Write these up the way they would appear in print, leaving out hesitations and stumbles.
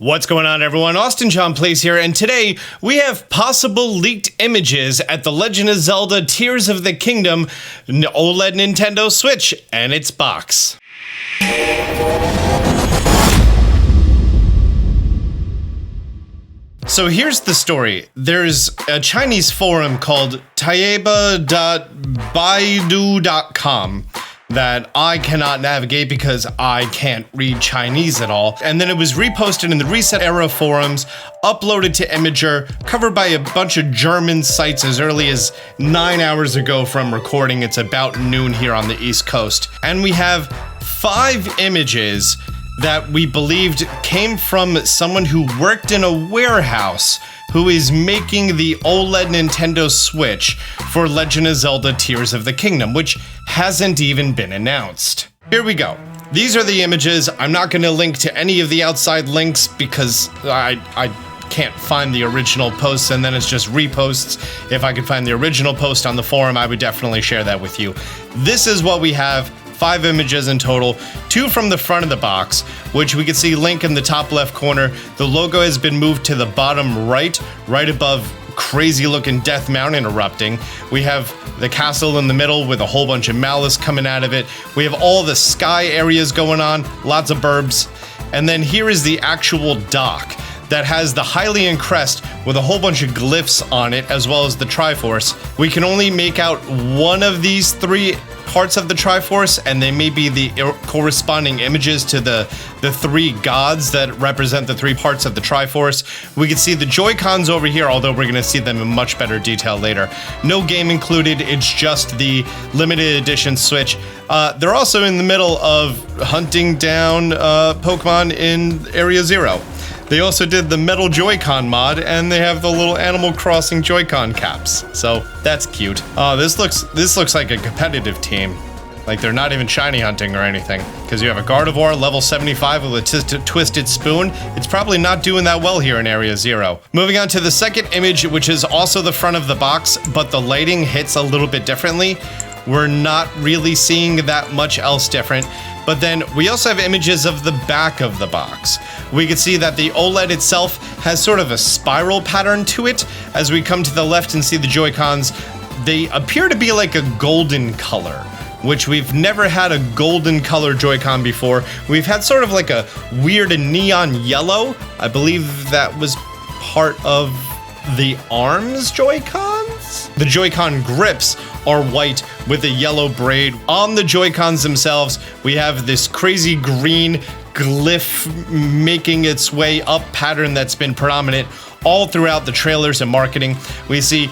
What's going on, everyone? Austin John Plays here, and today we have possible leaked images at the Legend of Zelda Tears of the Kingdom OLED Nintendo Switch and its box. So here's the story. There's a Chinese forum called taeba.baidu.com that I cannot navigate because I can't read Chinese at all. And then it was reposted in the Reset Era forums, uploaded to Imager, covered by a bunch of German sites as early as 9 hours ago from recording. It's about noon here on the East Coast. And we have 5 images that we believed came from someone who worked in a warehouse who is making the OLED Nintendo Switch for Legend of Zelda Tears of the Kingdom, which hasn't even been announced. Here we go. These are the images. I'm not going to link to any of the outside links because I can't find the original posts, and then it's just reposts. If I could find the original post on the forum, I would definitely share that with you. This is what we have. 5 images in total, 2 from the front of the box, which we can see link in the top left corner. The logo has been moved to the bottom right above crazy looking Death Mountain erupting. We have the castle in the middle with a whole bunch of malice coming out of it. We have all the sky areas going on, lots of burbs. And then here is the actual dock that has the Hylian crest with a whole bunch of glyphs on it, as well as the Triforce. We can only make out one of these 3 parts of the Triforce, and they may be the corresponding images to the 3 gods that represent the 3 parts of the Triforce. We can see the Joy-Cons over here, although we're gonna see them in much better detail later. No game included, it's just the limited edition Switch. They're also in the middle of hunting down Pokemon in Area Zero. They also did the Metal Joy-Con mod, and they have the little Animal Crossing Joy-Con caps. So that's cute. This looks like a competitive team. Like they're not even shiny hunting or anything. Because you have a Gardevoir level 75 with a twisted spoon. It's probably not doing that well here in Area Zero. Moving on to the second image, which is also the front of the box, but the lighting hits a little bit differently. We're not really seeing that much else different. But then we also have images of the back of the box. We can see that the OLED itself has sort of a spiral pattern to it. As we come to the left and see the Joy-Cons, they appear to be like a golden color, which we've never had a golden color Joy-Con before. We've had sort of like a weird neon yellow. I believe that was part of the ARMS Joy-Cons? The Joy-Con grips are white with a yellow braid. On the Joy-Cons themselves, we have this crazy green glyph making its way up pattern that's been predominant all throughout the trailers and marketing. We see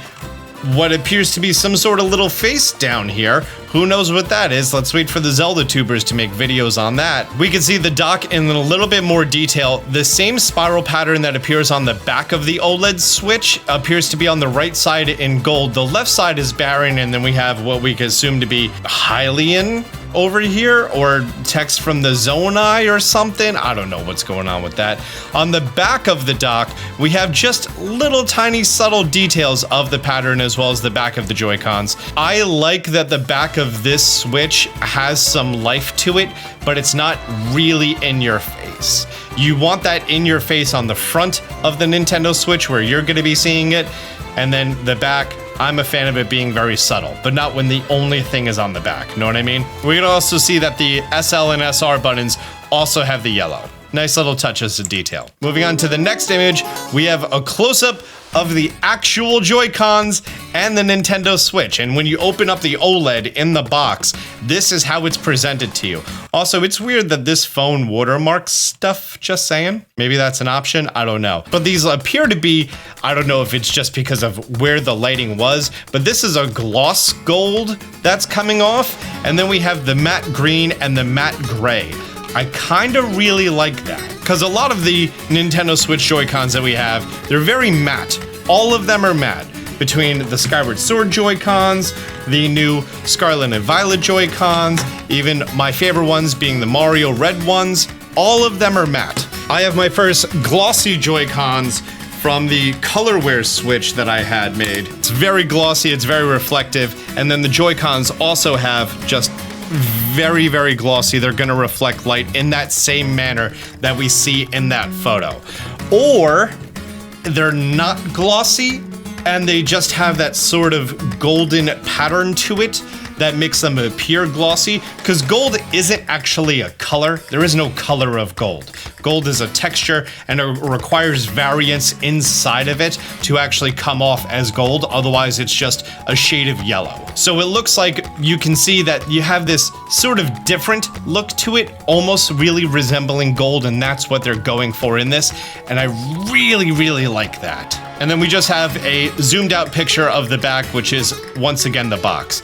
what appears to be some sort of little face down here. Who knows what that is? Let's wait for the Zelda tubers to make videos on that. We can see the dock in a little bit more detail. The same spiral pattern that appears on the back of the OLED Switch appears to be on the right side in gold. The left side is barren, and then we have what we can assume to be Hylian over here, or text from the Zonai or something. I don't know what's going on with that. On the back of the dock, we have just little tiny subtle details of the pattern as well as the back of the Joy-Cons. I like that the back of this Switch has some life to it, but it's not really in your face. You want that in your face on the front of the Nintendo Switch where you're gonna be seeing it, and then the back, I'm a fan of it being very subtle, but not when the only thing is on the back, know what I mean? We can also see that the SL and SR buttons also have the yellow. Nice little touches of detail. Moving on to the next image, we have a close-up of the actual Joy-Cons and the Nintendo Switch. And when you open up the OLED in the box, this is how it's presented to you. Also, it's weird that this phone watermarks stuff, just saying. Maybe that's an option, I don't know. But these appear to be, I don't know if it's just because of where the lighting was, but this is a gloss gold that's coming off. And then we have the matte green and the matte gray. I kind of really like that, because a lot of the Nintendo Switch Joy-Cons that we have, they're very matte. All of them are matte. Between the Skyward Sword Joy-Cons, the new Scarlet and Violet Joy-Cons, even my favorite ones being the Mario Red ones, all of them are matte. I have my first glossy Joy-Cons from the Colorware Switch that I had made. It's very glossy, it's very reflective, and then the Joy-Cons also have just very, very glossy. They're gonna reflect light in that same manner that we see in that photo. Or they're not glossy and they just have that sort of golden pattern to it that makes them appear glossy, because gold isn't actually a color. There is no color of gold. Gold is a texture and it requires variance inside of it to actually come off as gold. Otherwise, it's just a shade of yellow. So it looks like you can see that you have this sort of different look to it, almost really resembling gold, and that's what they're going for in this. And I really, really like that. And then we just have a zoomed out picture of the back, which is once again the box.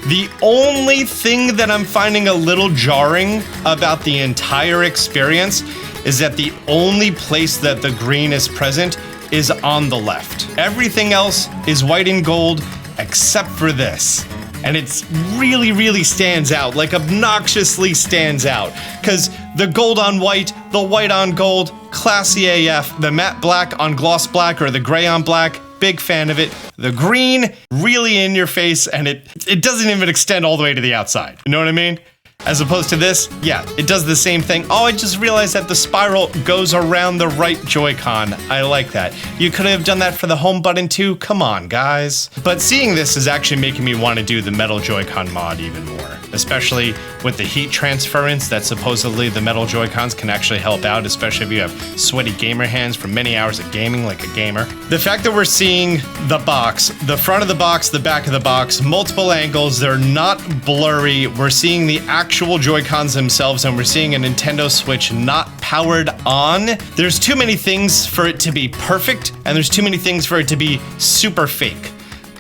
The only thing that I'm finding a little jarring about the entire experience is that the only place that the green is present is on the left. Everything else is white and gold except for this. And it's really, really stands out, like obnoxiously stands out. Because the gold on white, the white on gold, classy AF, the matte black on gloss black or the gray on black, big fan of it. The green, really in your face, and it doesn't even extend all the way to the outside. You know what I mean? As opposed to this, yeah, it does the same thing. Oh, I just realized that the spiral goes around the right Joy-Con. I like that. You could have done that for the home button too. Come on, guys. But seeing this is actually making me want to do the metal Joy-Con mod even more, especially with the heat transference that supposedly the metal Joy-Cons can actually help out, especially if you have sweaty gamer hands from many hours of gaming like a gamer. The fact that we're seeing the box, the front of the box, the back of the box, multiple angles, they're not blurry. We're seeing the actual Joy-Cons themselves, and we're seeing a Nintendo Switch not powered on. There's too many things for it to be perfect, and there's too many things for it to be super fake.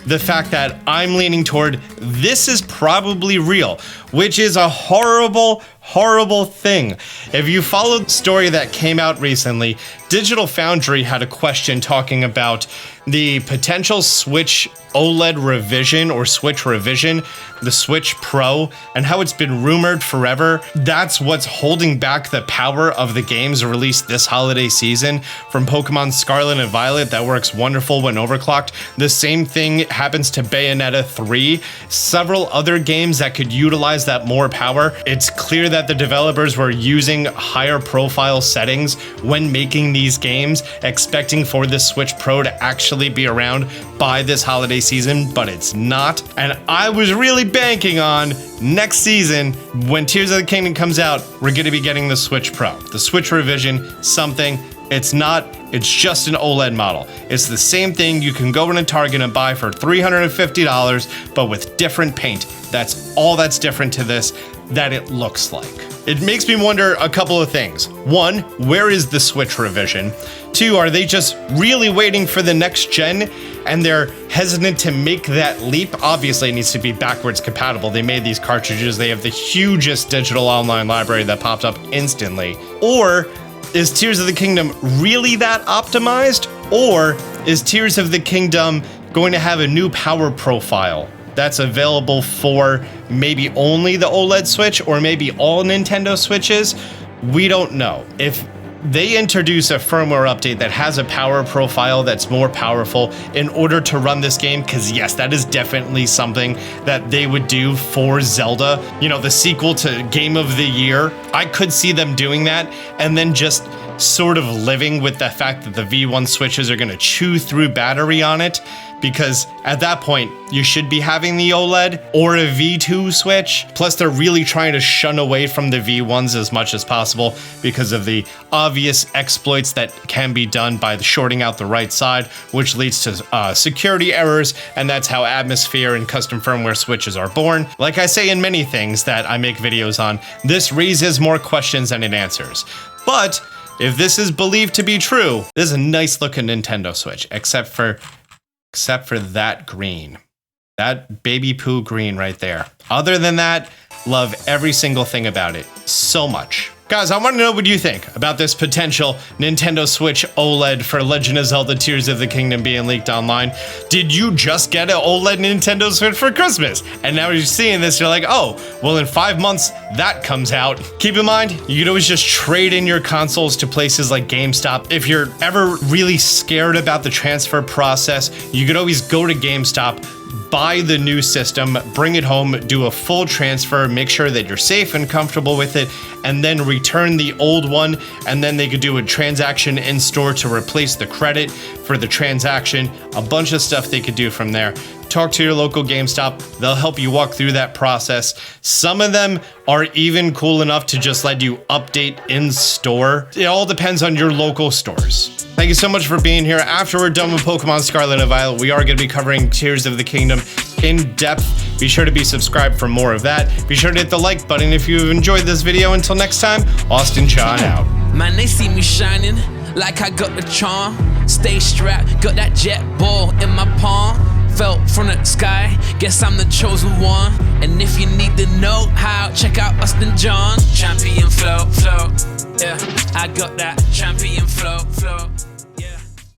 The fact that I'm leaning toward this is probably real, which is a horrible, horrible thing. If you followed the story that came out recently, Digital Foundry had a question talking about the potential Switch OLED revision or Switch revision, the Switch Pro, and how it's been rumored forever. That's what's holding back the power of the games released this holiday season from Pokemon Scarlet and Violet that works wonderful when overclocked. The same thing happens to Bayonetta 3, several other games that could utilize that more power. It's clear that the developers were using higher profile settings when making these games, expecting for the Switch Pro to actually be around by this holiday season, but it's not. And I was really banking on next season, when Tears of the Kingdom comes out, we're gonna be getting the Switch Pro, the Switch revision, something. It's not, it's just an OLED model. It's the same thing you can go in a Target and buy for $350, but with different paint. That's all that's different to this, that it looks like. It makes me wonder a couple of things. One, where is the Switch revision? Two, are they just really waiting for the next gen and they're hesitant to make that leap? Obviously, it needs to be backwards compatible. They made these cartridges. They have the hugest digital online library that pops up instantly. Or is Tears of the Kingdom really that optimized? Or is Tears of the Kingdom going to have a new power profile that's available for maybe only the OLED Switch or maybe all Nintendo Switches? We don't know. If they introduce a firmware update that has a power profile that's more powerful in order to run this game, because yes, that is definitely something that they would do for Zelda, you know, the sequel to Game of the Year. I could see them doing that and then just sort of living with the fact that the V1 switches are going to chew through battery on it, because at that point you should be having the OLED or a V2 switch. Plus they're really trying to shun away from the V1s as much as possible because of the obvious exploits that can be done by shorting out the right side, which leads to security errors, and that's how atmosphere and custom firmware switches are born. Like I say in many things that I make videos on, this raises more questions than it answers. But if this is believed to be true, this is a nice looking Nintendo Switch, except for that green. That baby poo green right there. Other than that, love every single thing about it so much. Guys, I want to know what you think about this potential Nintendo Switch OLED for Legend of Zelda Tears of the Kingdom being leaked online. Did you just get an OLED Nintendo Switch for Christmas? And now you're seeing this, you're like, oh, well in 5 months, that comes out. Keep in mind, you can always just trade in your consoles to places like GameStop. If you're ever really scared about the transfer process, you could always go to GameStop, buy the new system, bring it home, do a full transfer, make sure that you're safe and comfortable with it, and then return the old one, and then they could do a transaction in store to replace the credit for the transaction. A bunch of stuff they could do from there. Talk to your local GameStop. They'll help you walk through that process. Some of them are even cool enough to just let you update in store. It all depends on your local stores. Thank you so much for being here. After we're done with Pokemon Scarlet and Violet, we are going to be covering Tears of the Kingdom in depth. Be sure to be subscribed for more of that. Be sure to hit the like button if you've enjoyed this video. Until next time, Austin John out. Man, they see me shining like I got the charm. Stay strapped, got that jet ball in my palm. Fell from the sky, guess I'm the chosen one. And if you need to know how, check out Austin John. Champion flow, yeah, I got that champion flow.